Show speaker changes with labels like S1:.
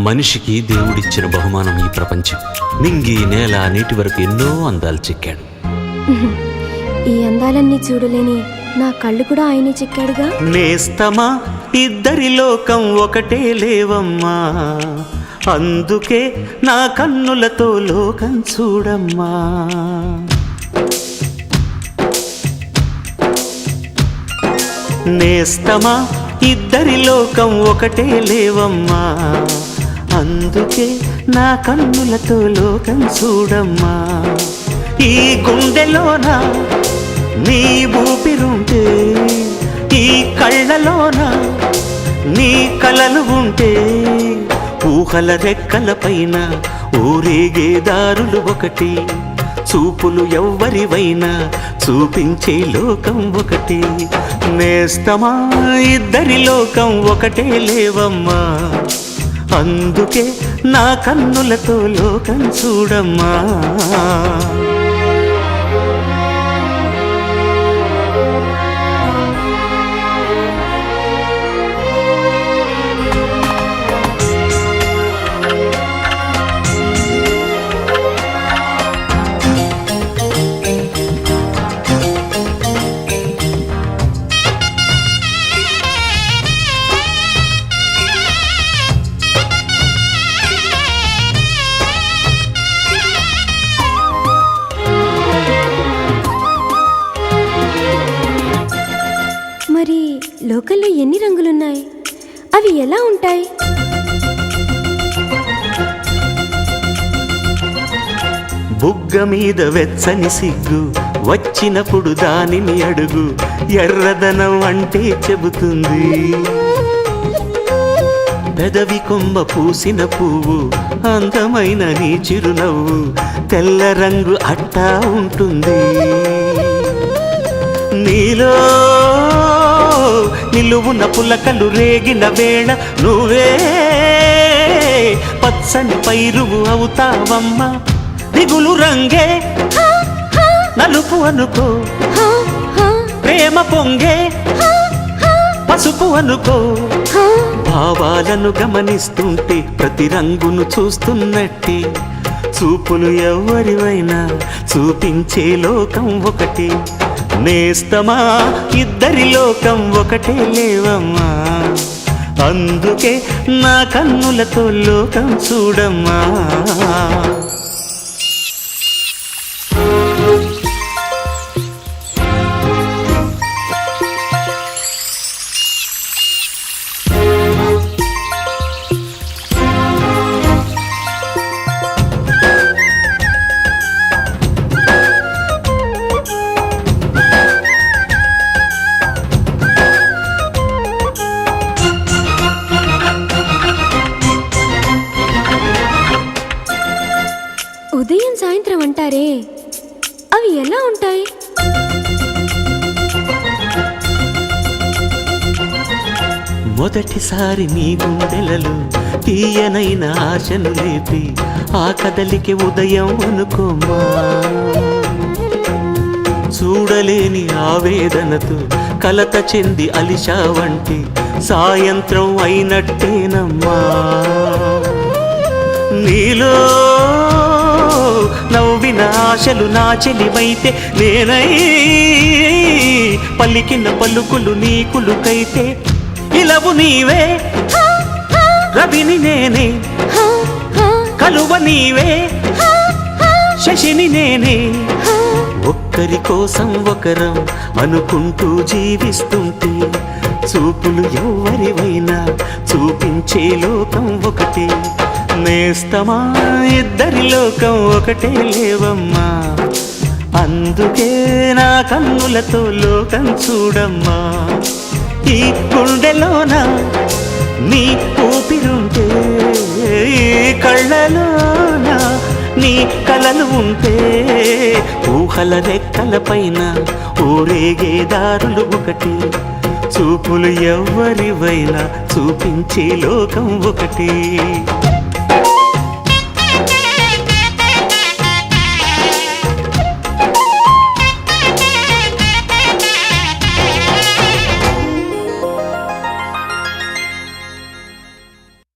S1: మనిషికి దేవుడిచ్చిన బహుమానం ఈ ప్రపంచం. నింగి నేల నీటి వరకు ఎన్నో అందాలు చెక్కాడు.
S2: ఈ అందాలన్నీ చూడలేని నా కళ్ళు కూడా ఆయనే చెక్కాడుగా.
S1: నేస్తమా ఇద్దరి లోకం ఒకటే లేవమ్మా, అందుకే నా కన్నులతో లోకం చూడమ్మా. నేస్తమా ఇద్దరి లోకం ఒకటే లేవమ్మా, అందుకే నా కన్నులతో లోకం చూడమ్మా. ఈ గుండెలోన నీ ఊపిరుంటే, ఈ కళ్ళలోన నీ కలలు ఉంటే, ఊహల రెక్కల పైన ఊరేగే దారులు ఒకటి, చూపులు ఎవ్వరివైనా చూపించే లోకం ఒకటి. నేస్తమా ఇద్దరి లోకం ఒకటే లేవమ్మా, అందుకే నా కన్నులతో లోకం చూడమ్మా.
S2: మరి లోకల్లో ఎన్ని రంగులున్నాయి? అవి ఎలా ఉంటాయి?
S1: బుగ్గ మీద వెచ్చని సిగ్గు వచ్చినప్పుడు దానిని అడుగు, ఎర్రదనం అంటే చెబుతుంది. పెదవి కొమ్మ పూసిన పువ్వు అందమైన నీ చిరునవ్వు, తెల్ల రంగు అట్టా ఉంటుంది. నీలో నిలువున పులకలు రేగిన వేళ నువ్వే పచ్చని పైరువు అవుతావమ్మా. దిగులు రంగే నలుపు అనుకో, ప్రేమ పొంగే పసుపు అనుకో. భావాలను గమనిస్తుంటే ప్రతి రంగును చూస్తున్నట్టే, చూపులు ఎవరివైనా చూపించే లోకం ఒకటి. నేస్తమా ఇద్దరి లోకం ఒకటే లేవమ్మా, అందుకే నా కన్నులతో లోకం చూడమ్మా.
S2: ఉదయం సాయంత్రం అంటారే, అవి ఎలా ఉంటాయి?
S1: మొదటిసారి నీ గుండెలలో తీయనైన ఆశను లేపి, ఆ కదలికి ఉదయం అనుకోమా. చూడలేని ఆవేదనతో కలత చెంది అలిశావంటి, సాయంత్రం అయినట్టేనమ్మా. నీలో నవ్విన ఆశలు నా చెలివైతే, నేనై పలికిన పలుకులు నీ కులుకైతే, ఇలవు నీవే రవిని నేనే, కలువ నీవే శశిని నేనే. ఒక్కరి కోసం ఒకరం అనుకుంటూ జీవిస్తుంటే, చూపులు ఎవరివైనా చూపించే లోకం ఒకటి. నేస్తమా ఇద్దరి లోకం ఒకటే లేవమ్మా, అందుకే నా కన్నులతో లోకం చూడమ్మా. ఈ గుండెలోన నీ ఊపిరుంటే, కళ్ళలోన నీ కలలు ఉంటే, ఊహల రెక్కల పైన ఊరేగే దారులు ఒకటి, చూపులు ఎవరివైనా చూపించే లోకం ఒకటి.